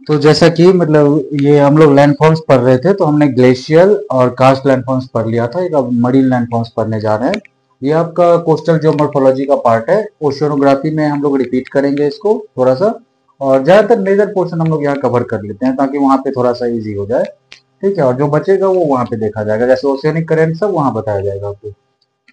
तो जैसा कि मतलब ये हम लोग लैंडफॉर्म्स पढ़ रहे थे, तो हमने ग्लेशियल और कार्स्ट लैंडफॉर्म्स पढ़ लिया था। एक अब मरीन लैंडफॉर्म्स पढ़ने जा रहे हैं। ये आपका कोस्टल जियोमॉर्फोलॉजी का पार्ट है। ओशियोनोग्राफी में हम लोग रिपीट करेंगे इसको थोड़ा सा, और ज्यादातर मेजर पोर्शन हम लोग यहाँ कवर कर लेते हैं ताकि वहां पे थोड़ा सा इजी हो जाए। ठीक है, और जो बचेगा वो वहां पे देखा जाएगा, जैसे ओशियनिक करंट सब वहां बताया जाएगा आपको।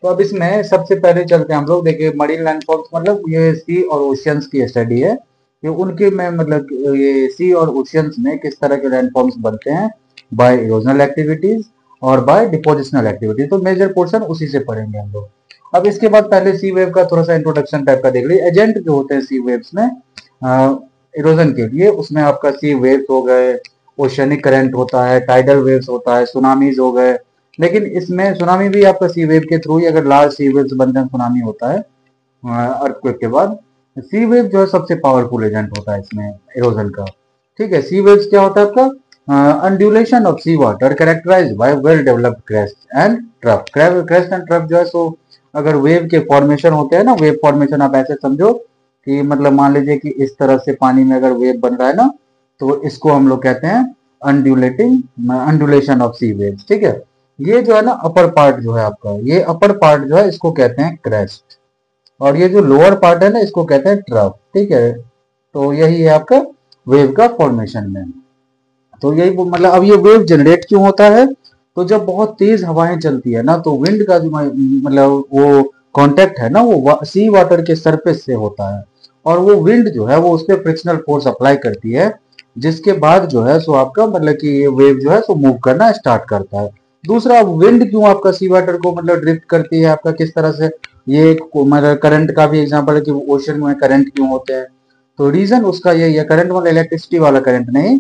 तो अब इसमें सबसे पहले चलते हैं हम लोग। देखिए, मरीन लैंडफॉर्म्स मतलब ये सी और ओशियंस की स्टडी है। ये उनके में मतलब ये सी और ओशियंस में किस तरह के लैंडफॉर्म्स बनते हैं, बाय इरोजनल एक्टिविटीज और बाय डिपोजिशनल एक्टिविटीज। तो मेजर पोर्शन उसी से पढ़ेंगे हम लोग। अब इसके बाद पहले सी वेव का थोड़ा सा इंट्रोडक्शन टाइप का देख लीजिए। एजेंट जो होते हैं सी वेव्स में इरोजन के लिए, उसमें आपका सी वेव्स हो गए, ओशियनिक करंट होता है, टाइडल वेव्स होता है, सुनामीज हो गए। लेकिन इसमें सुनामी भी आपका सी वेव के थ्रू ही, अगर लार्ज सी वेव्स बनते हैं सुनामी होता है अर्थक्वेक के बाद। सी वेव जो है सबसे पावरफुल एजेंट होता है इसमें इरोजन का। ठीक है, सी वेव्स क्या होता है आपका, undulation of sea water characterized by well developed crest and trough. Crest and trough जो है सो अगर वेव के फॉर्मेशन होते हैं ना, वेव फॉर्मेशन आप ऐसे समझो कि मतलब मान लीजिए कि इस तरह से पानी में अगर वेव बन रहा है ना, तो इसको हम लोग कहते हैं अंडुलेशन ऑफ सी वेव्स। ठीक है, ये जो है ना अपर पार्ट जो है आपका, ये अपर पार्ट जो है इसको कहते हैं क्रेस्ट, और ये जो लोअर पार्ट है ना इसको कहते हैं ट्रफ। ठीक है, तो यही है आपका वेव का फॉर्मेशन में। तो यही मतलब अब ये वेव जनरेट क्यों होता है, तो जब बहुत तेज हवाएं चलती है ना, तो विंड का जो मतलब वो कांटेक्ट है ना, वो सी वाटर के सरफेस से होता है, और वो विंड जो है वो उस पर फ्रिक्शनल फोर्स अप्लाई करती है, जिसके बाद जो है सो आपका मतलब कि ये वेव जो है सो मूव करना स्टार्ट करता है। दूसरा, विंड क्यों आपका सी वाटर को मतलब ड्रिफ्ट करती है आपका, किस तरह से, ये एक मतलब करंट का भी एग्जांपल है कि ओशन में करंट क्यों होते हैं। तो रीजन उसका यही है, करंट मतलब इलेक्ट्रिसिटी वाला करंट नहीं,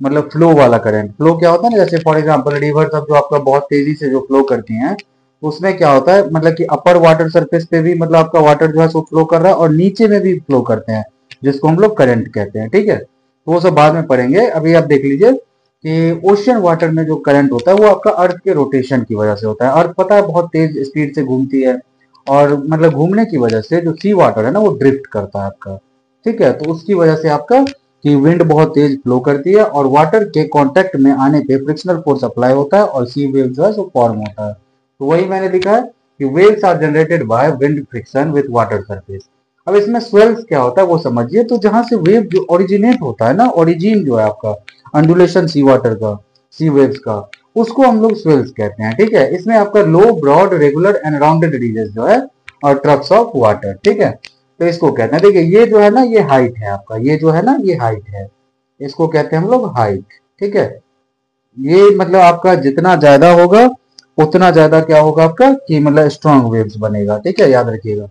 मतलब फ्लो वाला करंट। फ्लो क्या होता है ना, जैसे फॉर एग्जांपल रिवर सब जो आपका बहुत तेजी से जो फ्लो करती हैं, उसमें क्या होता है मतलब कि अपर वाटर सरफेस पे भी मतलब आपका वाटर जो है सो फ्लो कर रहा है, और नीचे में भी फ्लो करते हैं, जिसको हम लोग करंट कहते हैं। ठीक है, तो वो सब बाद में पढ़ेंगे। अभी आप देख लीजिए कि ओशियन वाटर में जो करंट होता है वो आपका अर्थ के रोटेशन की वजह से होता है। अर्थ पता है बहुत तेज स्पीड से घूमती है, और मतलब घूमने की वजह से जो सी वाटर है ना वो ड्रिफ्ट करता है आपका। ठीक है, तो उसकी वजह से आपका कि विंड बहुत तेज फ्लो करती है, और वाटर के कांटेक्ट में आने पे फ्रिक्शनल फोर्स अप्लाई होता है, और सी वेव जो है सो फॉर्म होता है। तो वही मैंने लिखा है कि waves are generated by wind friction with water surface. अब इसमें स्वेल्स क्या होता है वो समझिए। तो जहां से वेव जो ओरिजिनेट होता है ना, ओरिजिन जो है आपका अंडुलेशन सी वाटर का, सी वेव्स का, उसको हम लोग स्वेल्स कहते हैं। ठीक है, इसमें आपका low broad regular and rounded region जो है, और ट्रक्स ऑफ वाटर। ठीक है, तो इसको कहते हैं, देखिए ये जो है ना ये हाइट है आपका, ये जो है ना ये हाइट है, इसको कहते हैं हम लोग हाइट। ठीक है, ये मतलब आपका जितना ज्यादा होगा उतना ज्यादा क्या होगा आपका कि मतलब स्ट्रॉन्ग वेव्स बनेगा। ठीक है, याद रखिएगा।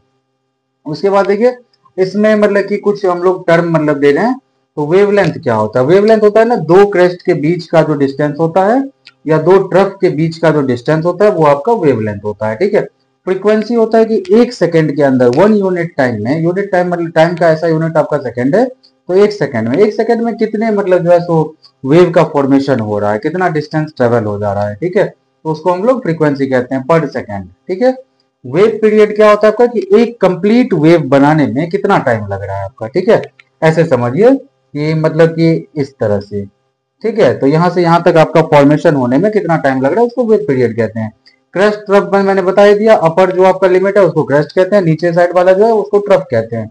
उसके बाद देखिए इसमें मतलब कि कुछ हम लोग टर्म मतलब दे रहे हैं। तो वेवलेंथ क्या होता है, वेवलेंथ होता है ना दो क्रेस्ट के बीच का जो डिस्टेंस होता है, या दो ट्रफ के बीच का जो डिस्टेंस होता है, वो आपका वेवलेंथ होता है। ठीक है, फ्रीक्वेंसी होता है कि एक सेकंड के अंदर, वन यूनिट टाइम में, यूनिट टाइम मतलब टाइम का ऐसा यूनिट आपका सेकंड है, तो एक सेकंड में कितने मतलब जो है सो वेव का फॉर्मेशन हो रहा है, कितना डिस्टेंस ट्रेवल हो जा रहा है। ठीक है, तो उसको हम लोग फ्रीक्वेंसी कहते हैं पर सेकंड। ठीक है, वेव पीरियड क्या होता है आपका कि एक कंप्लीट वेव बनाने में कितना टाइम लग रहा है आपका। ठीक है, ऐसे समझिए कि मतलब कि इस तरह से। ठीक है, तो यहां से यहां तक आपका फॉर्मेशन होने में कितना टाइम लग रहा है, उसको वेव पीरियड कहते हैं। क्रस्ट ट्रफ मैंने बता ही दिया, अपर जो आपका लिमिट है उसको क्रस्ट कहते हैं, नीचे साइड वाला जो है उसको ट्रफ कहते हैं।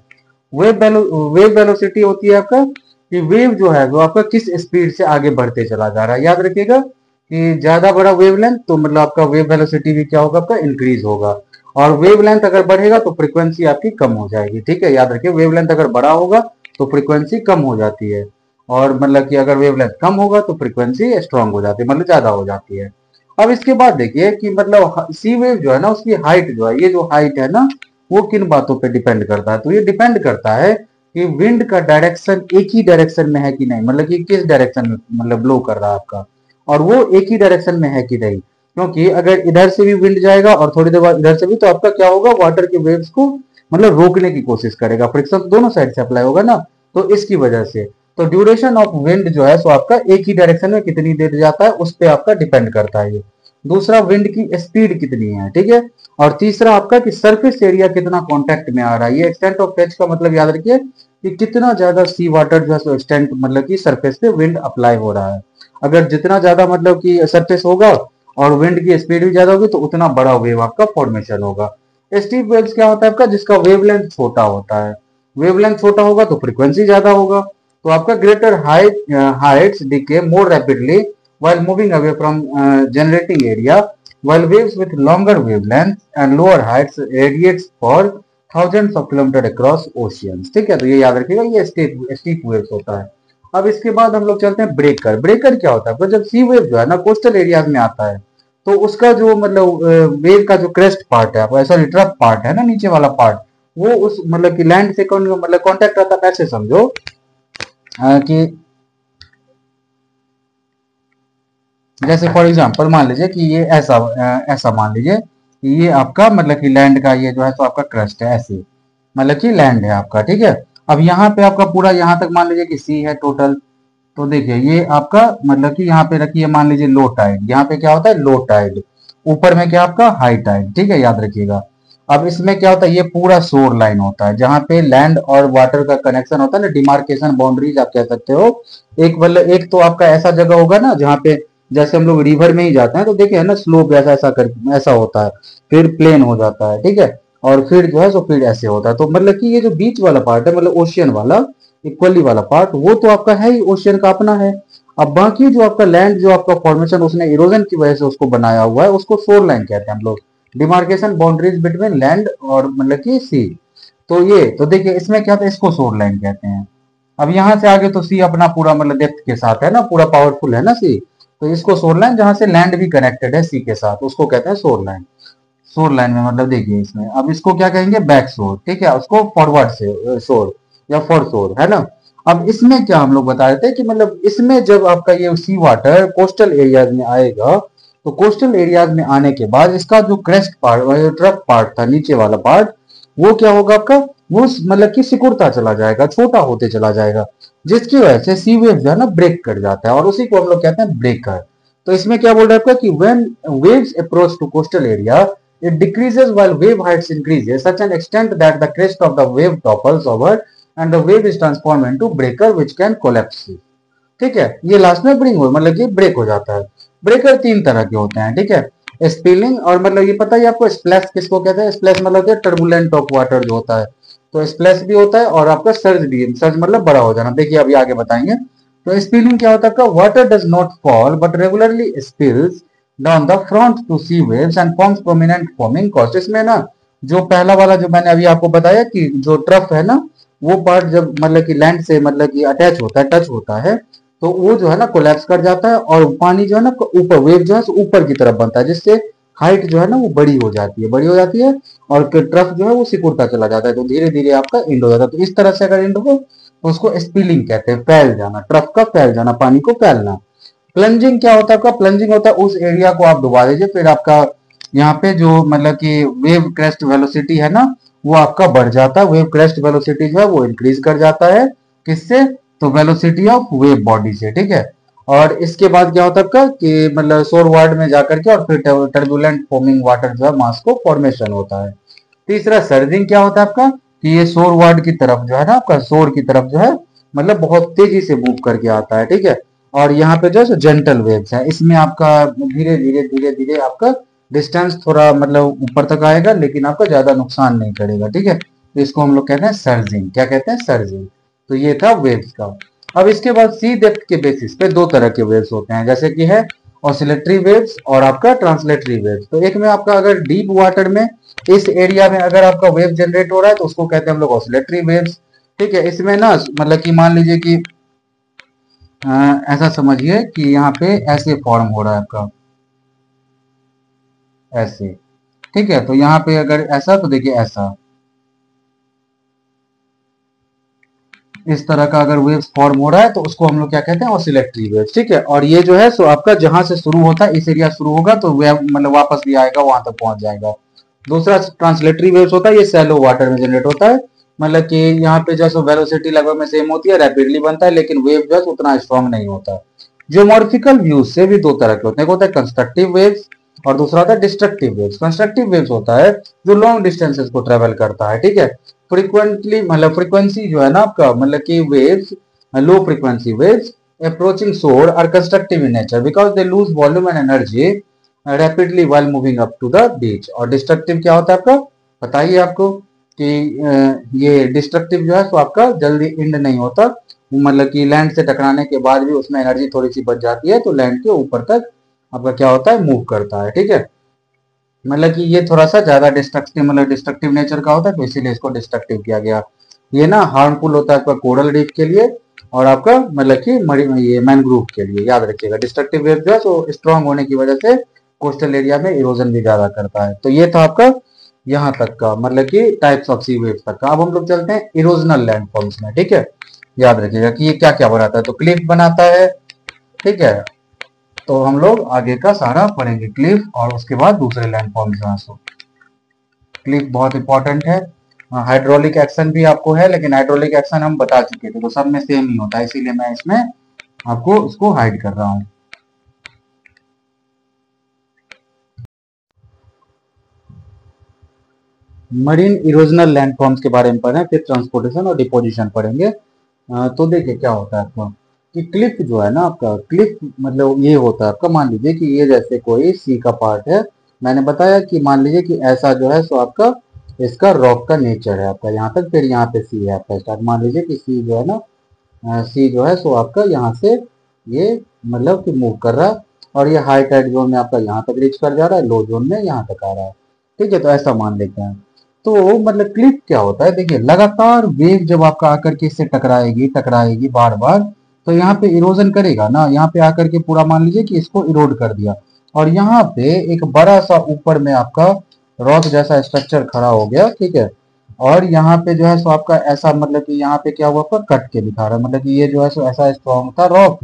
वेव वेलोसिटी होती है आपका कि वेव जो है वो आपका किस स्पीड से आगे बढ़ते चला जा रहा है। याद रखिएगा कि ज्यादा बड़ा वेवलेंथ तो मतलब आपका वेव वेलोसिटी भी क्या होगा आपका इंक्रीज होगा, और वेवलेंथ अगर बढ़ेगा तो फ्रीक्वेंसी आपकी कम हो जाएगी। ठीक है, याद रखिए वेवलेंथ अगर बड़ा होगा तो फ्रीक्वेंसी कम हो जाती है, और मतलब कि अगर वेवलेंथ कम होगा तो फ्रीक्वेंसी स्ट्रांग हो जाती है, मतलब ज्यादा हो जाती है। अब इसके बाद देखिए कि मतलब सी वेव जो है ना उसकी हाइट जो है, ये जो हाइट है ना वो किन बातों पे डिपेंड करता है, तो ये डिपेंड करता है कि विंड का डायरेक्शन एक ही डायरेक्शन में है कि नहीं, मतलब कि किस डायरेक्शन में मतलब ब्लो कर रहा है आपका, और वो एक ही डायरेक्शन में है कि नहीं। क्योंकि अगर इधर से भी विंड जाएगा और थोड़ी देर बाद इधर से भी, तो आपका क्या होगा, वाटर के वेव्स को मतलब रोकने की कोशिश करेगा, फ्रिक्शन तो दोनों साइड से अप्लाई होगा ना, तो इसकी वजह से। तो ड्यूरेशन ऑफ विंड जो है सो आपका एक ही डायरेक्शन में कितनी देर जाता है उस पर आपका डिपेंड करता है ये। दूसरा विंड की स्पीड कितनी है, ठीक है, और तीसरा आपका कि सरफेस एरिया कितना कांटेक्ट में आ रहा है। ये एक्सटेंट ऑफ टच का मतलब याद रखिए कि कितना ज्यादा सी वाटर जो है सो एक्सटेंट मतलब कि सरफेस पे विंड अप्लाई हो रहा है। अगर जितना ज्यादा मतलब कि सरफेस होगा और विंड की स्पीड भी ज्यादा होगी तो उतना बड़ा वेव आपका फॉर्मेशन होगा। स्टीप वेव्स क्या होता है आपका, जिसका वेवलेंथ छोटा होता है। वेवलेंथ छोटा होगा तो फ्रीक्वेंसी ज्यादा होगा, तो आपका greater Heights decay more rapidly while moving away from generating area, while waves with longer wavelength and lower heights radiates for thousands of kilometers across oceans। ठीक है, तो ये याद रखिएगा, ये स्टीप वेव्स होता है। अब इसके बाद हम लोग चलते हैं ब्रेकर। ब्रेकर क्या होता है, तो जब सी वेव जो है ना कोस्टल एरियाज में आता है तो उसका जो मतलब वेव का जो क्रेस्ट पार्ट है, ऐसा ट्रफ पार्ट है ना नीचे वाला पार्ट, वो उस मतलब कि लैंड से मतलब कांटेक्ट रहता है। ऐसे समझो कि जैसे फॉर एग्जांपल मान लीजिए कि ये ऐसा मान लीजिए कि ये आपका मतलब कि लैंड का ये जो है तो आपका क्रस्ट है, ऐसे मतलब कि लैंड है आपका, ठीक है। अब यहाँ पे आपका पूरा यहाँ तक मान लीजिए कि सी है टोटल, तो देखिए ये आपका मतलब कि यहाँ पे रखिए मान लीजिए लो टाइड, यहाँ पे क्या होता है लो टाइड, ऊपर में क्या आपका हाई टाइड, ठीक है, याद रखिएगा। अब इसमें क्या होता है, ये पूरा शोर लाइन होता है जहां पे लैंड और वाटर का कनेक्शन होता है ना, डिमार्केशन बाउंड्रीज आप कह सकते हो। एक मतलब एक तो आपका ऐसा जगह होगा ना जहाँ पे जैसे हम लोग रिवर में ही जाते हैं तो देखिए है ना स्लोप ऐसा ऐसा कर ऐसा होता है, फिर प्लेन हो जाता है, ठीक है, और फिर जो है सो फिर ऐसे होता है। तो मतलब कि ये जो बीच वाला पार्ट है मतलब ओशियन वाला इक्वली वाला पार्ट, वो तो आपका है ही, ओशियन का अपना है। अब बाकी जो आपका लैंड जो आपका फॉर्मेशन उसने इरोजन की वजह से उसको बनाया हुआ है, उसको शोर लाइन कहते हैं हम लोग, डिमार्केशन बाउंड्रीज बिटवीन लैंड और मतलब कि सी। तो ये तो देखिए इसमें क्या था, इसको शोर लाइन कहते हैं। अब यहां से आगे तो सी अपना पूरा मतलब डेप्थ के साथ है ना, पूरा पावरफुल है ना सी, तो इसको शोर लाइन जहां से लैंड भी कनेक्टेड है सी के साथ उसको कहते हैं शोर लाइन। शोर लाइन में मतलब देखिए इसमें अब इसको क्या कहेंगे, बैक शोर, ठीक है, उसको फॉरवर्ड से शोर या फॉर शोर है ना। अब इसमें क्या हम लोग बता रहे थे कि मतलब इसमें जब आपका ये सी वाटर कोस्टल एरियाज में आएगा तो कोस्टल एरियाज में आने के बाद इसका जो क्रेस्ट पार्ट ट्रफ पार्ट था नीचे वाला पार्ट, वो क्या होगा आपका, वो मतलब कि सिकुड़ता चला जाएगा, छोटा होते चला जाएगा, जिसकी वजह से सी वेव जो है ना ब्रेक कर जाता है और उसी को हम लोग कहते हैं ब्रेकर। तो इसमें क्या बोल रहा है आपका कि when waves approach to coastal area it decreases while wave heights increases such an extent that the crest of the wave topples over and the wave is transformed into breaker which can collapse। ठीक है, ये last में bring हो मतलब ये break हो जाता है। ब्रेकर तीन तरह के होते हैं, ठीक है, स्पिलिंग और मतलब ये पता है आपको स्प्लैश किसको कहते हैं, स्प्लैश मतलब टर्बुलेंट ऑफ वाटर जो होता है, तो स्प्लैश भी होता है और आपका सर्ज भी, सर्ज मतलब बड़ा हो जाना, देखिए अभी आगे बताएंगे। तो स्पिलिंग क्या होता है, water does not fall but regularly spills down the front to sea waves and forms prominent forming coast. इसमें ना जो पहला वाला जो मैंने अभी आपको बताया कि जो ट्रफ है ना वो पार्ट जब मतलब कि लैंड से मतलब कि अटैच होता है, टच होता है, तो वो जो है ना कोलैप्स कर जाता है और पानी जो है ना ऊपर वेव जो है ऊपर की तरफ बनता है, जिससे हाइट जो है ना वो बड़ी हो जाती है, बड़ी हो जाती है और ट्रफ जो है वो सिकुड़ता चला जाता है, तो धीरे धीरे आपका इंड हो जाता है। तो इस तरह से अगर इंड हो तो उसको स्पिलिंग कहते हैं, फैल जाना, ट्रफ का फैल जाना, पानी को फैलना। प्लंजिंग क्या होता है आपका, प्लंजिंग होता है उस एरिया को आप डुबा दीजिए, फिर आपका यहाँ पे जो मतलब कि वेव क्रेस्ट वेलोसिटी है ना वो आपका बढ़ जाता है, वेव क्रेस्ट वेलोसिटी जो है वो इंक्रीज कर जाता है, किससे, तो वेलोसिटी ऑफ वेव बॉडी से, ठीक है। और इसके बाद क्या होता है आपका कि मतलब शोर वार्ड में जाकर के और फिर टर्बुलेंट फॉर्मिंग वाटर जो है मास को फॉर्मेशन होता है। तीसरा सर्जिंग क्या होता है आपका कि ये शोर वार्ड की तरफ जो है ना आपका शोर की तरफ जो है मतलब बहुत तेजी से मूव करके आता है, ठीक है। और यहाँ पे जो है जेंटल वेव्स है, इसमें आपका धीरे धीरे धीरे धीरे आपका डिस्टेंस थोड़ा मतलब ऊपर तक आएगा लेकिन आपका ज्यादा नुकसान नहीं करेगा, ठीक है। तो इसको हम लोग कहते हैं सर्जिंग, क्या कहते हैं, सर्जिंग। तो ये था वेव्स का। अब इसके बाद सी डेप्थ के बेसिस पे दो तरह के वेव्स होते हैं, जैसे कि है ऑसिलेटरी वेव्स और आपका ट्रांसलेटरी वेव्स। तो एक में आपका अगर डीप वाटर में इस एरिया में अगर आपका वेव जनरेट हो रहा है तो उसको कहते हैं हम लोग ऑसिलेटरी वेव्स, ठीक है। इसमें ना मतलब कि मान लीजिए कि ऐसा समझिए कि यहाँ पे ऐसे फॉर्म हो रहा है आपका, ऐसे, ठीक है। तो यहाँ पे अगर ऐसा तो देखिए ऐसा इस तरह का अगर वेव्स फॉर्म हो रहा है तो उसको हम लोग क्या कहते हैं, ऑसिलेटरी वेव्स, ठीक है। और ये जो है सो आपका जहां से शुरू होता है इस एरिया शुरू होगा तो वेव मतलब वापस भी आएगा वहां तक पहुंच जाएगा। दूसरा ट्रांसलेटरी वेव्स होता है, ये सैलो वाटर में जनरेट होता है, मतलब कि यहाँ पे जो है वेलोसिटी लगभग में सेम होती है, रैपिडली बनता है लेकिन वेव जो है उतना स्ट्रॉन्ग नहीं होता। ज्योमॉर्फिकल व्यूज से भी दो तरह के होते हैं, एक होता है कंस्ट्रक्टिव वेव्स और दूसरा होता है डिस्ट्रक्टिव वेव्स। कंस्ट्रक्टिव वेव्स होता है जो लॉन्ग डिस्टेंसेस को ट्रेवल करता है, ठीक है। फ्रीक्वेंटली मतलब फ्रीक्वेंसी जो है ना आपका मतलब कि waves, low frequency waves approaching shore are constructive in nature because they lose volume and energy rapidly while moving up to the beach. और डिस्ट्रक्टिव क्या होता है आपका, बताइए आपको कि ये डिस्ट्रक्टिव जो है तो आपका जल्दी इंड नहीं होता, मतलब कि लैंड से टकराने के बाद भी उसमें एनर्जी थोड़ी सी बच जाती है तो लैंड के ऊपर तक आपका क्या होता है, मूव करता है, ठीक है। मतलब कि ये थोड़ा सा ज्यादा डिस्ट्रक्टिव मतलब डिस्ट्रक्टिव नेचर का होता है तो इसीलिए इसको डिस्ट्रक्टिव किया गया। ये ना हार्मफुल होता है आपका कोरल रीफ के लिए और आपका मतलब कि ये मैनग्रोव के लिए, याद रखिएगा। डिस्ट्रक्टिव वेव जो है तो स्ट्रांग होने की वजह से कोस्टल एरिया में इरोजन भी ज्यादा करता है। तो ये था आपका यहाँ तक का मतलब कि टाइप्स ऑफ सी वेव्स तक का। अब हम लोग चलते हैं इरोजनल लैंडफॉर्म्स में, ठीक है। याद रखिएगा कि ये क्या क्या बनाता है, तो क्लिफ बनाता है, ठीक है। तो हम लोग आगे का सारा पढ़ेंगे क्लिफ और उसके बाद दूसरे लैंडफॉर्म्स जो है सो। क्लिफ बहुत इंपॉर्टेंट है। हाइड्रोलिक एक्शन भी आपको है लेकिन हाइड्रोलिक एक्शन हम बता चुके थे तो सब में सेम ही होता है, इसीलिए मैं इसमें आपको उसको हाइड कर रहा हूं। मरीन इरोजनल लैंडफॉर्म्स के बारे में पढ़ें, फिर ट्रांसपोर्टेशन और डिपोजिशन पढ़ेंगे। तो देखिए क्या होता है आपका कि क्लिफ जो है ना आपका, क्लिफ मतलब ये होता है आपका, मान लीजिए कि ये जैसे कोई सी का पार्ट है। मैंने बताया कि मान लीजिए कि ऐसा जो है सो आपका इसका रॉक का नेचर है आपका यहाँ तक, फिर यहाँ पे सी है आपका स्टार्ट। मान लीजिए कि सी जो है ना, सी जो है सो आपका यहाँ से ये मतलब कि मूव कर रहा है और ये हाई टाइड जोन में आपका यहाँ तक रीच कर जा रहा है, लो जोन में यहाँ तक आ रहा है, ठीक है। तो ऐसा मान लेते हैं। तो मतलब क्लिप क्या होता है, देखिए लगातार वेव जब आपका आकर के इससे टकराएगी टकराएगी बार बार, तो यहाँ पे इरोजन करेगा ना, यहाँ पे आकर के पूरा मान लीजिए कि इसको इरोड कर दिया और यहाँ पे एक बड़ा सा ऊपर में आपका रॉक जैसा स्ट्रक्चर खड़ा हो गया, ठीक है। और यहाँ पे जो है सो आपका ऐसा मतलब कि यहाँ पे क्या हुआ पर कट के दिखा रहा है, मतलब कि ये जो है सो ऐसा स्ट्रॉन्ग था रॉक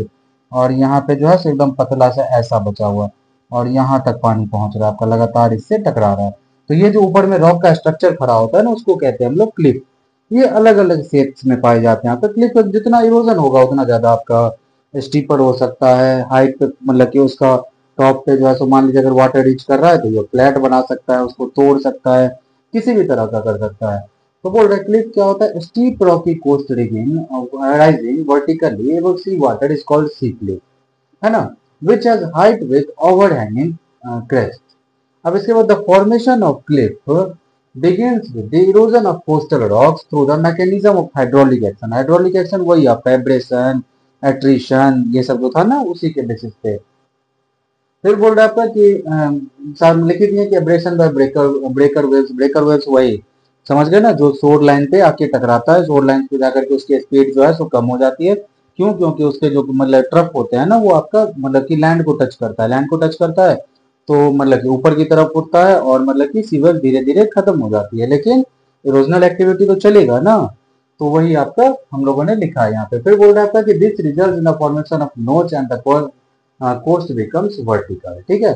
और यहाँ पे जो है सो एकदम पतला सा ऐसा बचा हुआ और यहाँ तक पानी पहुंच रहा है आपका, लगातार इससे टकरा रहा है। तो ये जो ऊपर में रॉक का स्ट्रक्चर खड़ा होता है ना उसको कहते हैं हम लोग क्लिफ। ये अलग अलग शेप्स में पाए जाते हैं। तो क्लिफ जितना इरोजन होगा उतना ज्यादा आपका स्टीपर हो सकता है, हाइट मतलब कि उसका टॉप पे जो है सो मान लीजिए अगर वाटर रीच कर रहा है तो ये फ्लैट बना सकता है, उसको तोड़ सकता है, किसी भी तरह का कर सकता है। तो बोल रहे क्लिफ क्या होता है, steep rocky coast region rising vertically above sea water is called sea cliff, है ना, which has height with overhanging crest. अब इसके बाद the formation of cliff begins with the erosion of coastal rocks through the mechanism of hydraulic action। Hydraulic action वही आपका abrasion, attrition, ये सब जो था ना उसी के बेसिस पे। फिर बोल रहा है आपका कि लिखित नहीं है कि एब्रेशन बाय ब्रेकर वेव्स वही समझ गए ना, जो शोर लाइन पे आके टकराता है, शोर लाइन पे जाकर के उसकी स्पीड जो है सो कम हो जाती है। क्यों, क्योंकि उसके जो मतलब ट्रफ होते हैं ना वो आपका मतलब कि लैंड को टच करता है, लैंड को टच करता है तो मतलब कि ऊपर की तरफ उठता है और मतलब कि सीवर धीरे धीरे खत्म हो जाती है, लेकिन इरोजनल एक्टिविटी तो चलेगा ना। तो वही आपका हम लोगों ने लिखा है यहाँ पे। फिर बोल रहा था कि this result in the formation of notch and the coast becomes vertical, ठीक है।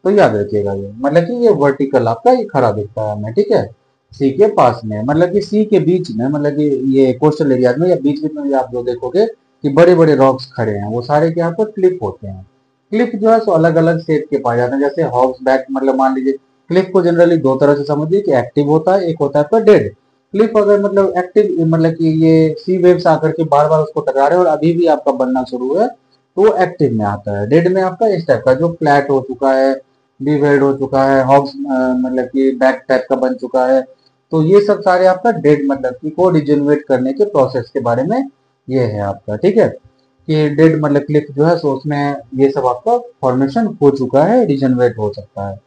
तो याद रखिएगा ये मतलब कि ये वर्टिकल आपका ये खड़ा दिखता है हमें, ठीक है, सी के पास में मतलब कि सी के बीच में, मतलब कि ये कोस्टल एरिया में या बीच बीच में भी आप जो देखोगे कि बड़े बड़े रॉक्स खड़े हैं वो सारे के यहाँ पर क्लिप होते हैं। क्लिप जो है सो अलग अलग शेप के पाए जाते हैं, जैसे हॉक्स बैक मतलब मान लीजिए क्लिप को जनरली दो तरह से समझिए कि एक्टिव होता है, एक होता है आपका डेड। क्लिप अगर मतलब एक्टिव मतलब कि ये सी वेव्स आकर के बार बार उसको टकरा रहे हैं और अभी भी आपका बनना शुरू है तो वो एक्टिव में आता है। डेड में आपका इस टाइप का जो फ्लैट हो चुका है, डिवेड हो चुका है, हॉक्स मतलब कि बैक टाइप का बन चुका है। तो ये सब सारे आपका डेड मतलब कि को रिजेनरेट करने के प्रोसेस के बारे में ये है आपका, ठीक है। कि डेड मतलब क्लिफ जो है सो उसमें ये सब आपका फॉर्मेशन हो चुका है, रिजेनरेट हो सकता है।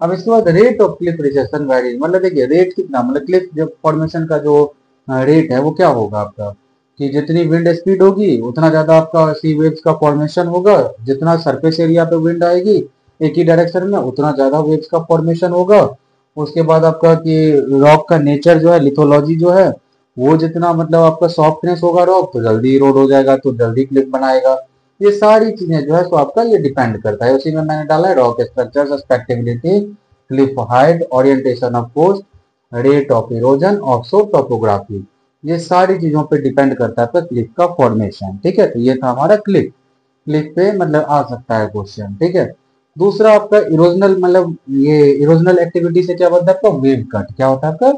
अब इसके बाद rate of Cliff rejection varies, मतलब देखिए रेट कितना, मतलब क्लिफ जब फॉर्मेशन का जो रेट है वो क्या होगा आपका कि जितनी विंड स्पीड होगी उतना ज्यादा आपका सी वेव्स का फॉर्मेशन होगा, जितना सरफेस एरिया पे विंड आएगी एक ही डायरेक्शन में उतना ज्यादा वेव्स का फॉर्मेशन होगा। उसके बाद आपका कि रॉक का नेचर जो है, लिथोलॉजी जो है वो जितना मतलब आपका सॉफ्टनेस होगा रॉक तो जल्दी इरोड हो जाएगा तो जल्दी क्लिप बनाएगा। ये सारी चीजें जो है सो आपका ये डिपेंड करता है, उसी में मैंने डाला है rock structure, susceptibility, cliff height, orientation of coast, rate of erosion, offshore topography. ये सारी चीजों पे डिपेंड करता है आपका क्लिफ का फॉर्मेशन, ठीक है। तो ये था हमारा क्लिफ। क्लिफ पे मतलब आ सकता है क्वेश्चन, ठीक है। दूसरा आपका इरोजनल, मतलब ये इरोजनल एक्टिविटी से क्या बनता है आपका वेव कट। क्या होता है आपका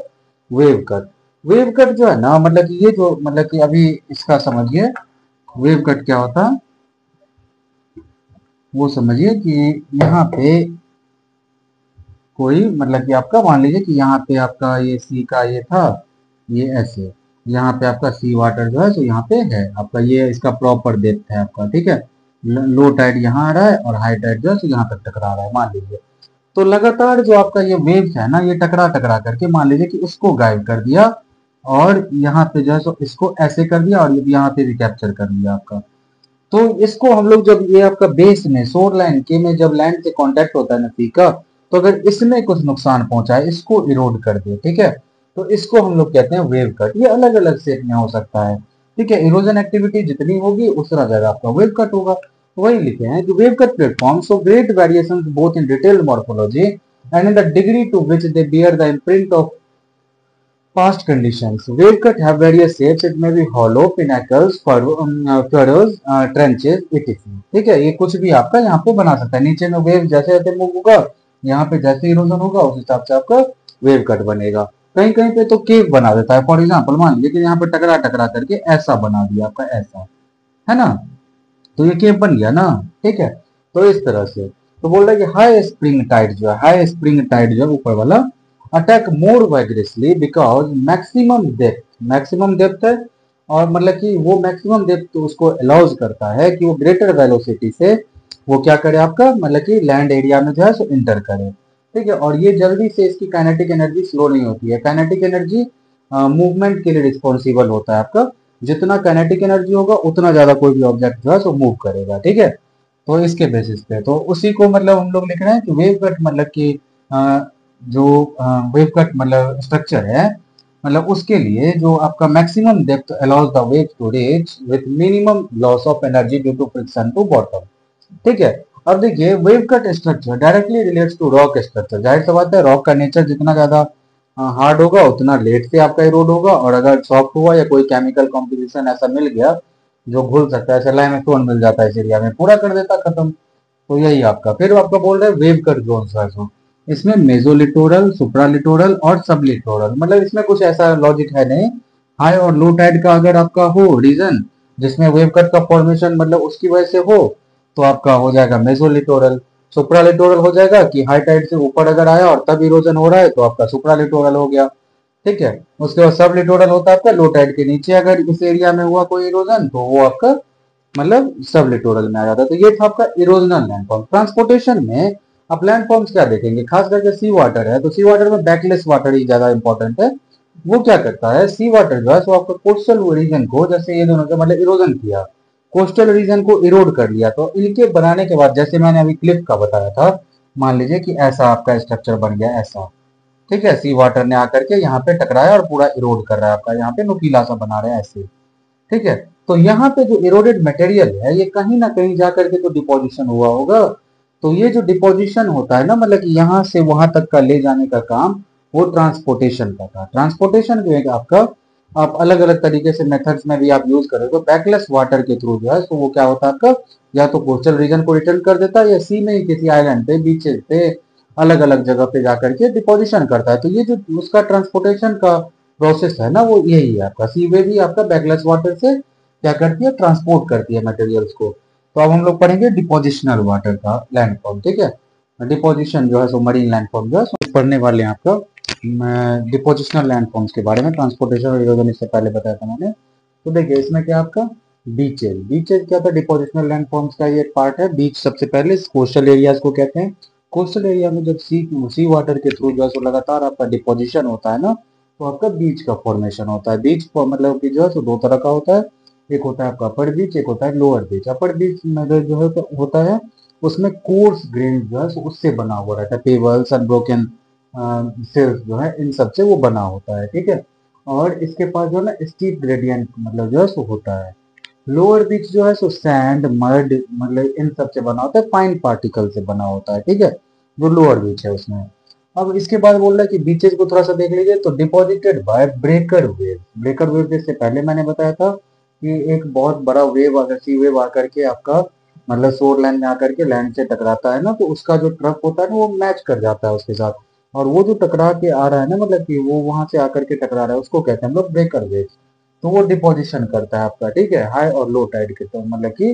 वेव कट। वेव कट जो है ना, मतलब कि ये जो, मतलब कि अभी इसका समझिए वेव कट क्या होता है, वो समझिए कि यहाँ पे कोई, मतलब कि आपका मान लीजिए कि यहाँ पे आपका ये सी का ये था, ये ऐसे, यहाँ पे आपका सी वाटर जो है तो यहाँ पे है आपका, ये इसका प्रॉपर डेप्थ है आपका, ठीक है। लो टाइड यहाँ आ रहा है और हाई टाइड जो है तो यहाँ तक टकरा रहा है मान लीजिए। तो लगातार जो आपका ये वेव्स है ना, ये टकरा टकरा करके मान लीजिए कि उसको गायब कर दिया, और यहाँ पे जो है सो इसको ऐसे कर दिया, और ये यहाँ पे भी कैप्चर कर लिया आपका। तो इसको हम लोग जब ये आपका बेस में शोर लाइन के में जब लैंड से कांटेक्ट होता है नदी का, तो अगर इसमें कुछ नुकसान पहुंचाए, इसको इरोड कर दे, ठीक है, तो इसको हम लोग कहते हैं वेव कट। ये अलग अलग शेप में हो सकता है, ठीक है। इरोजन एक्टिविटी जितनी होगी उतना ज्यादा आपका वेव कट होगा। तो वही लिखे हैं कि wave cut platform so great variation both in detailed morphology and in the degree to which they bear the imprint of past conditions. Wave cut have various shapes. It may be hollow, pinnacles, furrows, trenches, etc. ठीक है, ये कुछ भी आपका यहाँ पे बना सकता है। नीचे में वेव जैसे जैसे मूव होगा, यहाँ पे जैसे इरोजन होगा उस हिसाब से आपका वेव कट बनेगा। कहीं कहीं पे तो केव बना देता है। फॉर एग्जाम्पल मान लीजिए कि यहाँ पे टकरा टकरा करके ऐसा बना दिया आपका, ऐसा है ना, तो ये केव बन गया ना, ठीक है। तो इस तरह से तो बोल रहा है कि हाई स्प्रिंग टाइड जो है, हाई स्प्रिंग टाइड जो है ऊपर वाला, attack more vigorously because maximum depth है, और मतलब कि वो मैक्सिमम डेप्थ तो उसको अलाउज करता है कि वो ग्रेटर वेलोसिटी से वो क्या करे आपका, मतलब कि लैंड एरिया में जो है सो इंटर करे, ठीक है। और ये जल्दी से इसकी काइनेटिक एनर्जी स्लो नहीं होती है। काइनेटिक एनर्जी मूवमेंट के लिए रिस्पॉन्सिबल होता है आपका। जितना काइनेटिक एनर्जी होगा उतना ज्यादा कोई भी ऑब्जेक्ट जो है सो मूव करेगा, ठीक है। तो इसके बेसिस पे तो उसी को मतलब हम लोग लिख रहे हैं कि वेव कट मतलब कि जो वेव कट मतलब स्ट्रक्चर है, मतलब उसके लिए जो आपका maximum depth allows the wave to reach with minimum loss of energy due to friction to bottom, ठीक है। अब देखिए wave cut structure directly relates to rock structure. जाहिर सी बात है, रॉक का नेचर जितना ज्यादा हार्ड होगा उतना लेट से आपका इरोड होगा, और अगर सॉफ्ट हुआ या कोई केमिकल कॉम्पोजिशन ऐसा मिल गया जो घुल सकता है, जैसे लाइमस्टोन मिल जाता है इस एरिया में, पूरा कर देता खत्म। तो यही आपका फिर आपका बोल रहे हैं वेव कट जोन है। इसमें मेजोलिटोरल, सुप्रालिटोरल और सबलिटोरल, मतलब इसमें कुछ ऐसा लॉजिक है नहीं। हाई और लो टाइड का अगर आपका हो रीजन जिसमें वेव कट का फॉर्मेशन मतलब उसकी वजह से हो, तो आपका हो जाएगा मेजोलिटोरल। सुप्रालिटोरल हो जाएगा कि हाई टाइड से ऊपर अगर आया और तब इरोजन हो रहा है, तो आपका सुप्रालिटोरल हो गया, ठीक है। उसके बाद सब लिटोरल होता है आपका लो टाइड के नीचे अगर इस एरिया में हुआ कोई इरोजन, तो वो आपका मतलब सब लिटोरल में आ जाता है। तो ये था आपका इरोजनल लैंडफॉर्म। ट्रांसपोर्टेशन में आप लैंडफॉर्म्स क्या देखेंगे, खास करके सी वाटर है, तो सी वाटर में बैकलेस वाटर ही ज्यादा इंपॉर्टेंट है। वो क्या करता है, सी वाटर जो है सो आपका कोस्टल रीजन को, जैसे ये दोनों का मतलब इरोजन किया, कोस्टल रीजन को इरोड कर लिया, तो इनके बनाने के बाद जैसे मैंने अभी क्लिफ का बताया था, मान लीजिए कि ऐसा आपका स्ट्रक्चर बन गया ऐसा, ठीक है। सी वाटर ने आकर के यहाँ पे टकराया और पूरा इरोड कर रहा है आपका, यहाँ पे नुकीला सा बना रहा है ऐसे, ठीक है। तो यहाँ पे जो इरोडेड मटेरियल है ये कहीं ना कहीं जाकर के तो डिपोजिशन हुआ होगा। तो ये जो डिपोजिशन होता है ना, मतलब कि यहाँ से वहां तक का ले जाने का काम वो ट्रांसपोर्टेशन का था। ट्रांसपोर्टेशन जो आपका आप अलग अलग तरीके से मेथड्स में भी आप यूज करें, तो बैकलेस वाटर के थ्रू जो है तो वो क्या होता है आपका, या तो कोस्टल रीजन को रिटर्न कर देता है, या सी में ही किसी आइलैंड पे, बीचेस पे, अलग अलग जगह पे जाकर के डिपोजिशन करता है। तो ये जो उसका ट्रांसपोर्टेशन का प्रोसेस है ना, वो यही है आपका। सी वे भी आपका बैकलेस वाटर से क्या करती है, ट्रांसपोर्ट करती है मटेरियल्स को। तो अब हम लोग पढ़ेंगे डिपोजिशनल वाटर का लैंडफॉर्म, ठीक है। डिपोजिशन जो है सो मरीन लैंडफॉर्म जो है सो पढ़ने वाले हैं आपका डिपोजिशनल लैंडफॉर्म्स के बारे में। ट्रांसपोर्टेशन और इरोजन इससे पहले बताया था मैंने। तो देखिए इसमें क्या आपका बीचेज, बीचेज क्या था, डिपोजिशनल लैंडफॉर्म्स का ये पार्ट है। बीच सबसे पहले कोस्टल एरियाज को कहते हैं। कोस्टल एरिया में जब सी वाटर के थ्रू जो है सो लगातार आपका डिपोजिशन होता है ना, तो आपका बीच का फॉर्मेशन होता है। बीच मतलब कि जो है सो दो तरह का होता है, एक होता है आपका अपर बीच, एक होता है लोअर बीच। अपर बीच में जो है तो होता है उसमें कोर्स ग्रेन जो है सो उससे बना हुआ रहता है, पेबल्स अनब्रोकन सिल्स जो है इन सब से वो बना होता है, ठीक है। और इसके पास जो है ना स्टीप ग्रेडियंट मतलब जो है सो होता है। लोअर बीच जो है सो सैंड मड मतलब इन सब से बना होता है, फाइन पार्टिकल से बना होता है, ठीक है, जो लोअर बीच है उसमें। अब इसके बाद बोल रहा है कि बीचेस को थोड़ा सा देख लीजिए, तो deposited bye breaker wave. Breaker wave जैसे पहले मैंने बताया था कि एक बहुत बड़ा वेव अगर सी वेव आकर के आपका मतलब शोर लाइन में आकर के लैंड से टकराता है ना, तो उसका जो ट्रफ होता है ना वो मैच कर जाता है उसके साथ, और वो जो टकरा के आ रहा है ना, मतलब कि वो वहां से आकर के टकरा रहा है, उसको कहते हैं हम लोग ब्रेकर वेव। तो वो डिपोजिशन करता है आपका, ठीक है, हाई और लो टाइड के, तो मतलब कि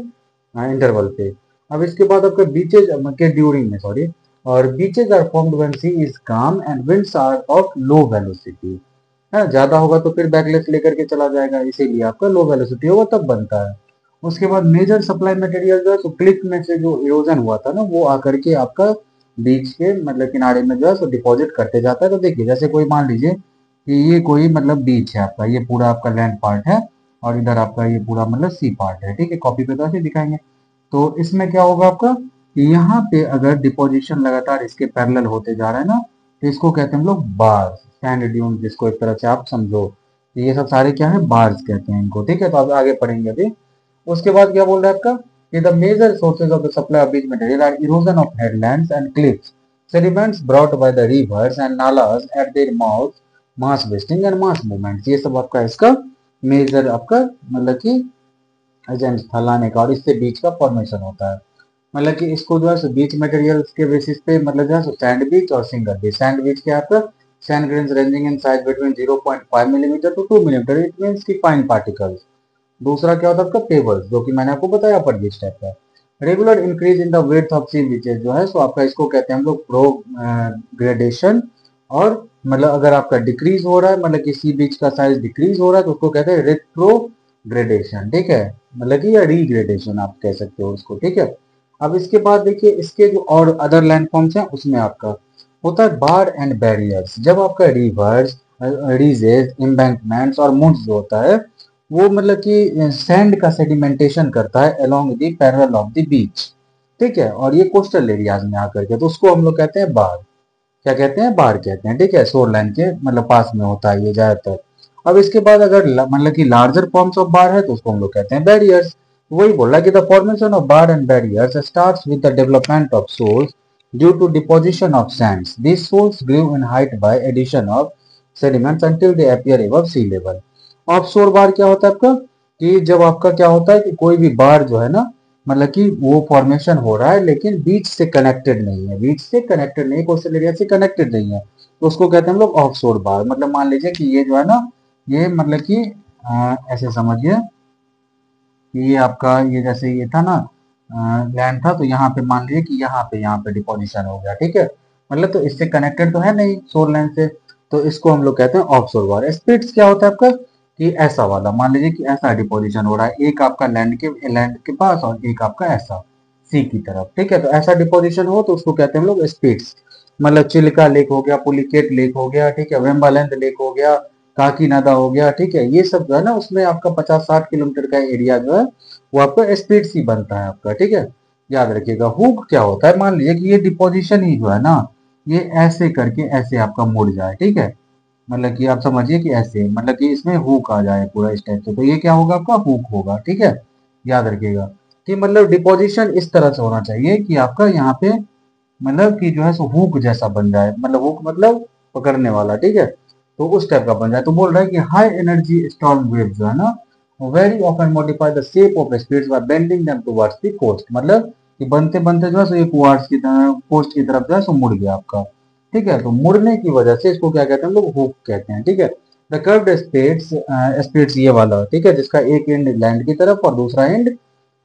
इंटरवल पे। अब इसके बाद आपका बीचेज के ड्यूरिंग में, सॉरी, और beaches are formed when sea is calm and winds are of low velocity, है, ज्यादा होगा तो फिर बैकलेस लेकर के चला जाएगा, इसीलिए आपका लो वेलोसिटी होगा तब बनता है। उसके बाद मेजर सप्लाई मटेरियल जो है, तो क्लिफ में से जो इरोजन हुआ था ना, वो आकर के आपका बीच के मतलब किनारे में जो है सो डिपॉजिट करते जाता है। तो देखिए जैसे कोई मान लीजिए कि ये कोई मतलब बीच है आपका, ये पूरा आपका लैंड पार्ट है, और इधर आपका ये पूरा मतलब सी पार्ट है, ठीक है, कॉपी पे तो ऐसे दिखाएंगे। तो इसमें क्या होगा आपका कि यहाँ पे अगर डिपोजिशन लगातार इसके पैरेलल होते जा रहा है ना, तो इसको कहते हैं हम लोग बार्स, सैंड ड्यून, जिसको एक तरह से आप समझो, तो ये सब सारे क्या है, बार्स कहते हैं इनको, ठीक है। तो आप आगे पढ़ेंगे अभी। उसके बाद क्या बोल रहा है आपका कि the major sources of the supply of beach material are erosion of headlands and cliffs, sediments brought by the rivers and nalas at their mouth, mass wasting and mass movements। ये सब आपका इसका मेजर आपका मतलब कि agent था लाने का, और इससे बीच का फॉर्मेशन होता है। मतलब कि इसको जो है बीच मटेरियल्स के बेसिस पे मतलब जो है सैंड बीच और सिंगल बीच। सैंड बीच क्या है आपका, sand grains ranging in size between 0.5 millimetre to 2 millimetre, it means की फाइन पार्टिकल्स। दूसरा क्या होता है आपका पेबल्स, जो कि मैंने आपको बताया अपर बीच टाइप का। Regular increase in the width of sea beaches जो है, सो आपका इसको कहते हैं हम लोग प्रोग्रेडेशन। और मतलब अगर आपका डिक्रीज हो रहा है, मतलब कि सी बीच का साइज डिक्रीज हो रहा है, तो उसको कहते हैं रेट्रोग्रेडेशन, ठीक है, मतलब कि या रीग्रेडेशन आप कह सकते हो उसको, ठीक है। अब इसके बाद देखिए इसके जो और अदर लैंडफॉर्म्स हैं उसमें आपका होता है बार एंड बैरियर्स। जब आपका रिवर्स, रीजेस, एम्बैंकमेंट्स और मुड्स जो होता है, वो मतलब कि सैंड का सेडिमेंटेशन करता है along the parallel of the beach, ठीक है, और ये कोस्टल एरियाज में आकर के, तो उसको हम लोग कहते हैं बार। क्या कहते हैं, बार कहते हैं, ठीक है, शोर लाइन के मतलब पास में होता है ये ज्यादातर। अब इसके बाद अगर मतलब कि लार्जर फॉर्म्स ऑफ बार है, तो उसको हम लोग कहते हैं बैरियर्स। वही बोल रहा है कि the formation of bar and barriers starts with the development of shoals due to deposition of sands. This shoals grew in height by addition of sediments until they appear above sea level। Offshore bar क्या होता है आपका कि जब आपका क्या होता है कि कोई भी बार जो है ना, मतलब कि वो फॉर्मेशन हो रहा है लेकिन बीच से कनेक्टेड नहीं है, बीच से कनेक्टेड नहीं, कोस्टल एरिया से कनेक्टेड नहीं है, तो उसको कहते हैं हम लोग ऑफशोर बार। मतलब मान लीजिए कि ये जो है ना, ये मतलब कि ऐसे समझिए कि ये आपका ये जैसे ये था ना लैंड था, तो यहाँ पे मान लीजिए कि यहाँ पे डिपोजिशन हो गया, ठीक है, मतलब तो इससे कनेक्टेड तो है नहीं शोर लाइन से, तो इसको हम लोग कहते हैं ऑफशोर वाटर। स्पिट्स क्या होता है आपका कि ऐसा वाला, मान लीजिए कि ऐसा डिपोजिशन हो रहा है, एक आपका लैंड के पास और एक आपका ऐसा सी की तरफ, ठीक है, तो ऐसा डिपोजिशन हो तो उसको कहते हैं हम लोग स्पिट्स। मतलब चिल्का लेक हो गया, पुलिकेट लेक हो गया, ठीक है, वेम्बालैंड लेक हो गया, काकीनाडा हो गया, ठीक है, ये सब जो है ना उसमें आपका 50-60 किलोमीटर का एरिया जो है वो आपका स्पीड सी बनता है आपका, ठीक है। याद रखिएगा हुक क्या होता है, मान लीजिए कि ये डिपोजिशन ही जो है ना, ये ऐसे करके ऐसे आपका मुड़ जाए, ठीक है, मतलब कि आप समझिए कि ऐसे मतलब कि इसमें हुक आ जाए पूरा इस टाइप से, तो ये क्या होगा आपका हुक होगा, ठीक है। याद रखिएगा कि मतलब डिपोजिशन इस तरह से होना चाहिए कि आपका यहाँ पे मतलब कि जो है सो हुक जैसा बन जाए, मतलब हुक मतलब पकड़ने वाला, ठीक है, तो उस टाइप का बन जाए। तो बोल रहा है कि हाई एनर्जी स्टॉर्म वेव जो है ना, very often modify the shape of speeds by bending them towards the coast. मतलब कि बनते बनते जो है सो ये टुवर्ड्स की तरफ, कोस्ट की तरफ जो है सो मुड़ गया आपका, ठीक है, तो मुड़ने की वजह से इसको क्या कहते हैं हम लोग, हुक कहते हैं, ठीक है। द कर्व्ड स्पीड्स, स्पीड्स ये वाला, ठीक है, जिसका एक एंड लैंड की तरफ और दूसरा एंड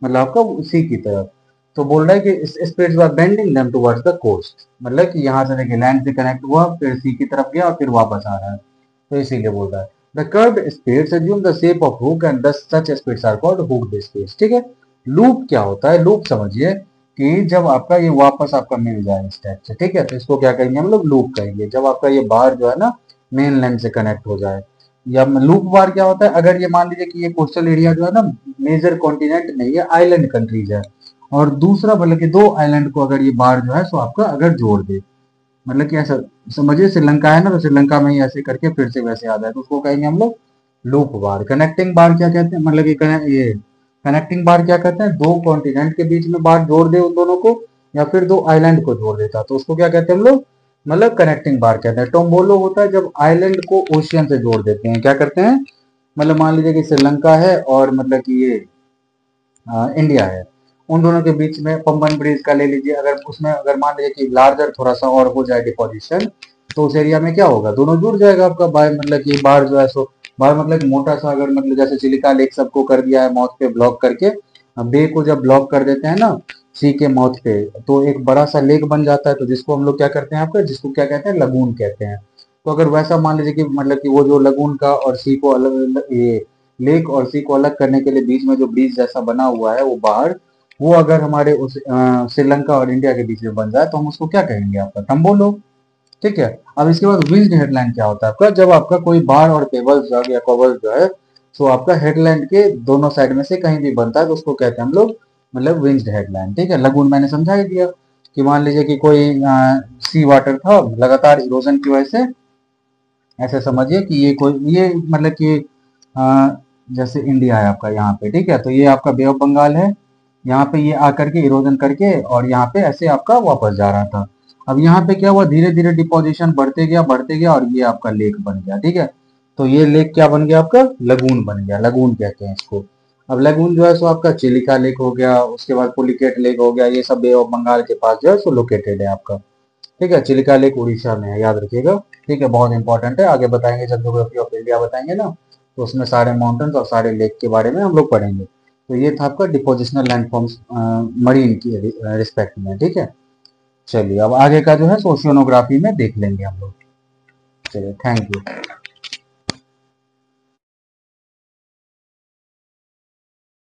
मतलब आपका सी की तरफ। तो बोल रहा है कि speeds were bending them towards the coast, मतलब कि यहाँ से देखिए लैंड से कनेक्ट हुआ फिर सी की तरफ गया और फिर वापस आ रहा है, तो इसीलिए बोल रहा है the curved speeds assume the shape of hook and thus such speeds are called hooked speeds, ठीक है। लूप क्या होता है, लूप समझिए कि जब आपका ये वापस आपका मिल जाए इस टाइप से, ठीक है, तो इसको क्या कहेंगे हम लोग, लूप कहेंगे। जब आपका ये बार जो है ना मेन लाइन से कनेक्ट हो जाए, या लूप बार क्या होता है, अगर ये मान लीजिए कि ये कोस्टल एरिया जो है ना मेजर कॉन्टिनेंट नहीं है, आइलैंड कंट्रीज है, और दूसरा मतलब कि दो आइलैंड को अगर ये बार जो है सो आपका अगर जोड़ दे, मतलब कि ऐसा समझिए श्रीलंका है ना, तो श्रीलंका में ही ऐसे करके फिर से वैसे आ जाए, तो उसको कहेंगे हम लोग लूप बार। कनेक्टिंग बार क्या कहते हैं, मतलब कि ये कनेक्टिंग बार क्या कहते हैं, दो कॉन्टिनेंट के बीच में बार जोड़ दे उन दोनों को, या फिर दो आइलैंड को जोड़ देता, तो उसको क्या कहते हैं हम लोग, मतलब कनेक्टिंग बार कहते हैं। टोम्बोलो होता है जब आइलैंड को ओशियन से जोड़ देते हैं, क्या करते हैं, मतलब मान लीजिए कि श्रीलंका है और मतलब कि ये इंडिया है, उन दोनों के बीच में पंबन ब्रिज का ले लीजिए, अगर उसमें अगर मान लीजिए कि लार्जर थोड़ा सा और हो जाए डिपोजिशन, तो उस एरिया में क्या होगा, दोनों जुड़ जाएगा आपका बाय, मतलब कि बाढ़ जो है सो, बाढ़ मतलब कि मोटा सा, अगर मतलब जैसे चिलिका लेक सबको कर दिया है माउथ पे ब्लॉक करके, बे को जब ब्लॉक कर देते हैं ना सी के माउथ पे, तो एक बड़ा सा लेक बन जाता है, तो जिसको हम लोग क्या करते हैं आपका, जिसको क्या कहते हैं, लगून कहते हैं। तो अगर वैसा मान लीजिए कि मतलब कि वो जो लगून का और सी को अलग, ये लेक और सी को अलग करने के लिए बीच में जो ब्रिज जैसा बना हुआ है वो बाहर, वो अगर हमारे उस श्रीलंका और इंडिया के बीच में बन जाए तो हम उसको क्या कहेंगे आपका, टम्बोलो। ठीक है। अब इसके बाद विंड हेडलैंड क्या होता है आपका, जब आपका कोई बाढ़ और पेबल्स जग या कवर्स जो है, तो आपका हेडलैंड के दोनों साइड में से कहीं भी बनता है तो उसको कहते हैं हम लोग, मतलब विंड हेडलैंड। ठीक है। लगून मैंने समझा ही दिया कि मान लीजिए कि कोई सी वाटर था, लगातार इरोजन की वजह से, ऐसे समझिए कि ये कोई, ये मतलब कि अ, जैसे इंडिया है आपका यहाँ पे, ठीक है, तो ये आपका बे ऑफ बंगाल है, यहाँ पे ये आकर के इरोजन करके और यहाँ पे ऐसे आपका वापस जा रहा था। अब यहाँ पे क्या हुआ, धीरे धीरे डिपोजिशन बढ़ते गया और ये आपका लेक बन गया। ठीक है। तो ये लेक क्या बन गया आपका, लगून बन गया, लगून कहते हैं इसको। अब लगून जो है सो आपका चिलिका लेक हो गया, उसके बाद पुलिकेट लेक हो गया, ये सब बे ऑफ बंगाल के पास जो है सो लोकेटेड है आपका। ठीक है। चिलिका लेक उड़ीसा में है, याद रखिएगा। ठीक है, बहुत इंपॉर्टेंट है, आगे बताएंगे जब ज्योग्राफी ऑफ इंडिया बताएंगे ना, तो उसमें सारे माउंटेन्स और सारे लेक के बारे में हम लोग पढ़ेंगे। तो ये था आपका डिपोजिशनल लैंडफॉर्म्स मरीन की रिस्पेक्ट में। ठीक है। चलिए अब आगे का जो है सोशियोनोग्राफी में देख लेंगे हम लोग। चलिए, थैंक यू।